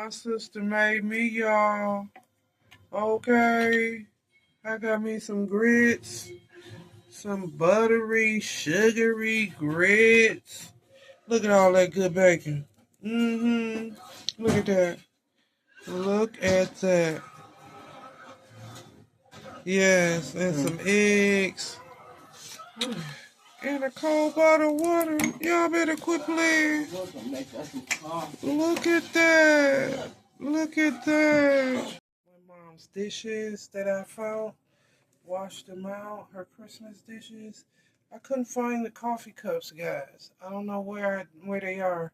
My sister made me, y'all. Okay. I got me some grits. Some buttery, sugary grits. Look at all that good bacon. Look at that. Look at that. Yes, and some eggs. And a cold bottle of water. Y'all better quit playing. Look at that. Look at that. My mom's dishes that I found. Washed them out. Her Christmas dishes. I couldn't find the coffee cups, guys. I don't know where they are.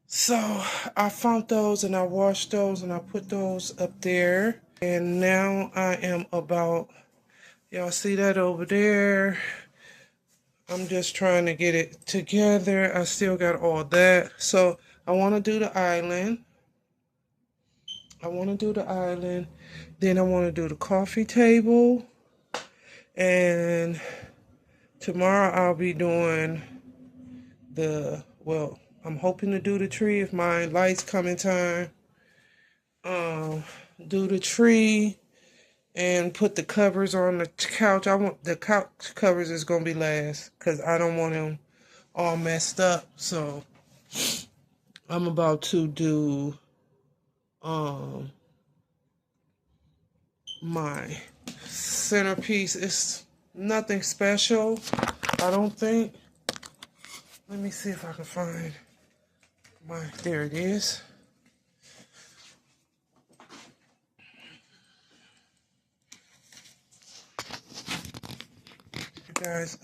So I found those and I washed those and I put those up there. And now I am about, y'all see that over there? I'm just trying to get it together. I still got all that. So I want to do the island. Then I want to do the coffee table. And tomorrow I'll be doing I'm hoping to do the tree if my lights come in time. Do the tree and put the covers on the couch. I want the couch covers is gonna be last because I don't want them all messed up. So I'm about to do my centerpiece. It's nothing special, I don't think. Let me see if I can find there it is. You guys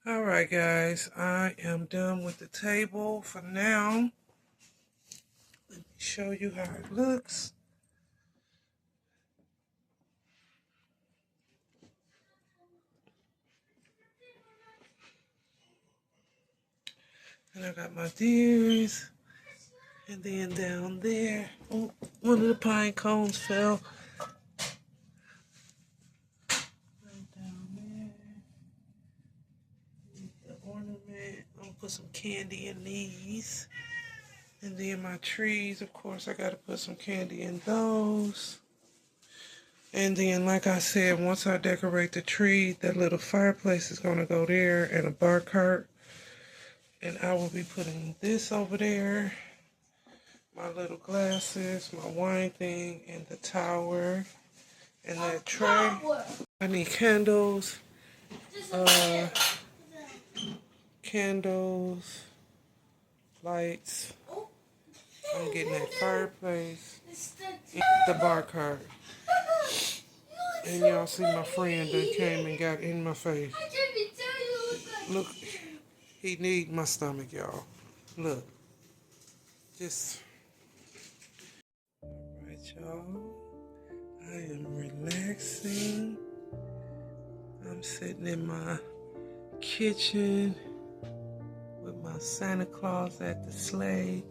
Alright guys, I am done with the table for now. Let me show you how it looks. And I got my deers. And then down there, oh, one of the pine cones fell. Right down there. The ornament. I'm gonna put some candy in these. And then my trees, of course, I gotta put some candy in those. And then, like I said, once I decorate the tree, that little fireplace is gonna go there and a bar cart. And I will be putting this over there. My little glasses, my wine thing, and the tower, and that tray. I need candles, candles, lights. I'm getting that fireplace, and the bar cart. And y'all see my friend that came and got in my face. Look, he need my stomach, y'all. Look, just. Alright, y'all. I am relaxing. I'm sitting in my kitchen with my Santa Claus at the sleigh,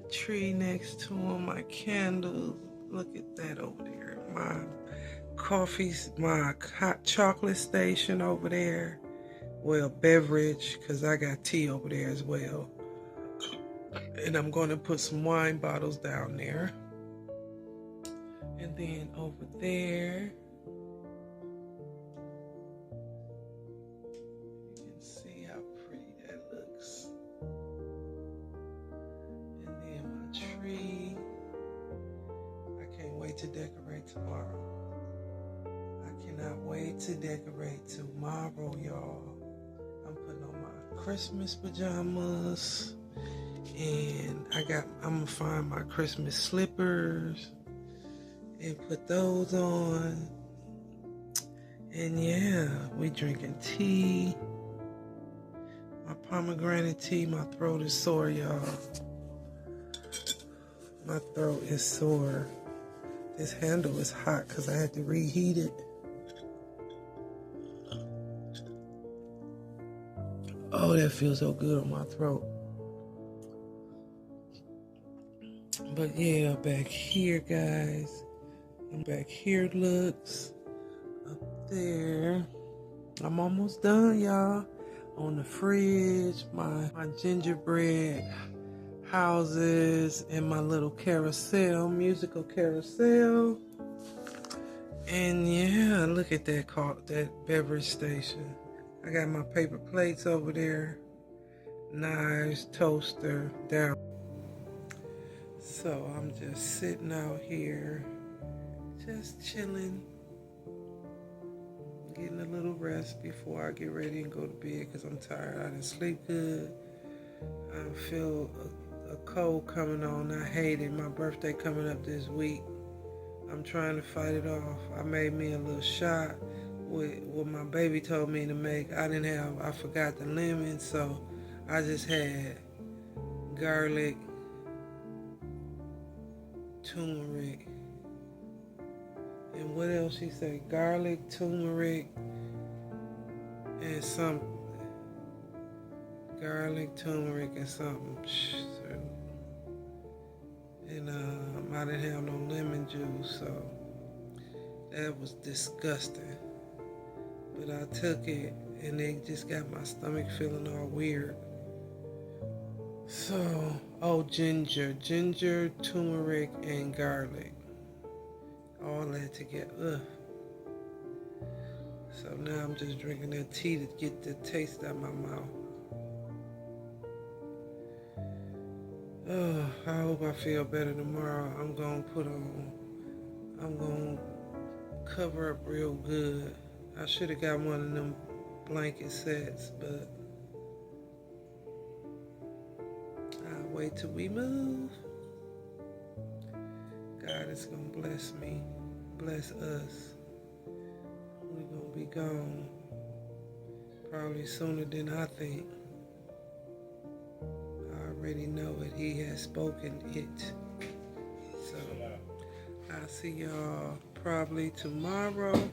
the tree next to him, my candles. Look at that over there. My coffees, my hot chocolate station over there. Well, beverage, because I got tea over there as well. And I'm going to put some wine bottles down there. And then over there, you can see how pretty that looks. And then my tree. I can't wait to decorate tomorrow. I cannot wait to decorate tomorrow, y'all. I'm putting on my Christmas pajamas. And I'm gonna find my Christmas slippers and put those on. And yeah, we drinking tea. My pomegranate tea. My throat is sore, y'all. My throat is sore. This handle is hot because I had to reheat it. Oh, that feels so good on my throat. But yeah, back here, guys. And back here looks up there. I'm almost done, y'all. On the fridge, my gingerbread houses and my little carousel, musical carousel. And yeah, look at that beverage station. I got my paper plates over there, knives, toaster, down. So I'm just sitting out here, just chilling, getting a little rest before I get ready and go to bed because I'm tired. I didn't sleep good. I feel a cold coming on. I hate it. My birthday coming up this week. I'm trying to fight it off. I made me a little shot with what my baby told me to make. I forgot the lemon, so I just had garlic, turmeric, and what else she said? Garlic, turmeric, and something. Garlic, turmeric, and something. And I didn't have no lemon juice, so that was disgusting. But I took it, and it just got my stomach feeling all weird. So, ginger, turmeric, and garlic, all that together. Ugh. So now I'm just drinking that tea to get the taste out of my mouth. Oh, I hope I feel better tomorrow. I'm gonna cover up real good. I should have got one of them blanket sets, but I'll wait till we move. God is gonna bless me, bless us. We're gonna be gone probably sooner than I think. I already know it. He has spoken it. So I'll see y'all probably tomorrow.